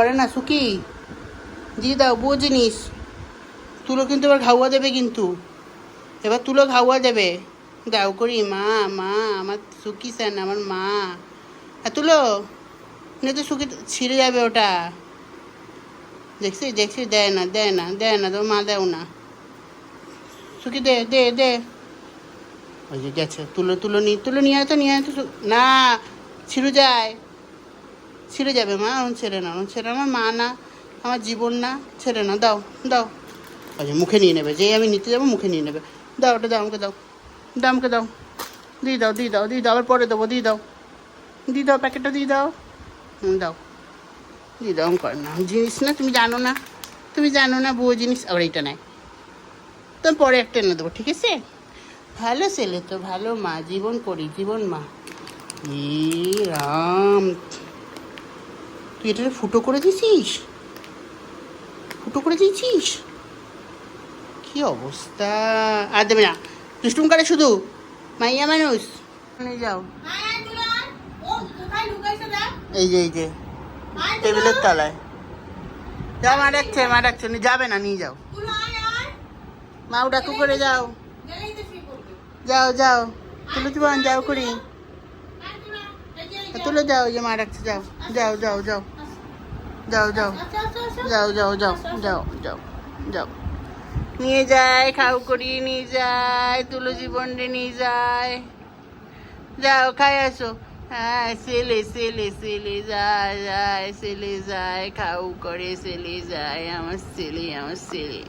করে না সুকি, দিয়ে দাও বউ জিনিস। তুলো কিন্তু এবার ঘাউয়া দেবে, কিন্তু এবার তুলো ঘাউয়া দেবে। দাও করি মা, মা আমার সুকি সেন, আমার মা। আর তুলো না তো সুকি ছিঁড়ে যাবে ওটা। দেখছি দেখছি, দেয় না দেয় না দেয় না, তোর মা দেও না। সুকি দে দে দে। ওই যে গেছে, তুলো তুলো নিয়ে আয় তো, নিয়ে আয় তো। না, ছিঁড়ে যায়, ছিঁড়ে যাবে মা, ওরম ছেড়ে না, ওরম ছেড়ে, আমার মা না, আমার জীবন না, ছেড়ে না, দাও দাও। আচ্ছা মুখে নিয়ে নেবে, যেই আমি নিতে যাবো মুখে নিয়ে নেবে। দাও ওটা, দাও আমাকে, দাও দাও আমাকে, দাও দিয়ে দাও দিয়ে দাও দিয়ে দাও, আবার পরে দেবো, দিয়ে দাও দিয়ে দাও, প্যাকেটটা দিয়ে দাও। দাও দিয়ে দাও, করে না জিনিস না, তুমি জানো না, তুমি জানো না বউ জিনিস। আবার এইটা নেয়, তো পরে একটা এনে দেবো, ঠিক আছে? ভালো ছেলে তো, ভালো মা, জীবন করি, জীবন মা। ই রাম, তুই এটা ফুটো করে দিয়েছিস, ফুটো করে দিয়েছিস, কি অবস্থা। আর দেবে না, দুষ্টুম করে শুধু, মাইয়া মানুষ। নিয়ে যাও, এই যে এই যে টেবিলের তলায়। যাও, মা ডাকছে, মা ডাকছে, যাবে না, নিয়ে যাও, মাও ডাকু করে যাও, যাও যাও, তুলে জীবন যাও করি, তুলে যাও, ওই যে মা ডাকছে, যাও যাও যাও যাও যাও যাও যাও যাও যাও যাও যাও যাও। নিয়ে যায়, খাও করি নিয়ে যায়, তুলো জীবন রে নিয়ে যায়, যাও খাই আসো। হ্যাঁ, ছেলে ছেলে ছেলে যায় যায়, ছেলে যায়, খাও করে ছেলে যায়, আমার ছেলে, আমার ছেলে।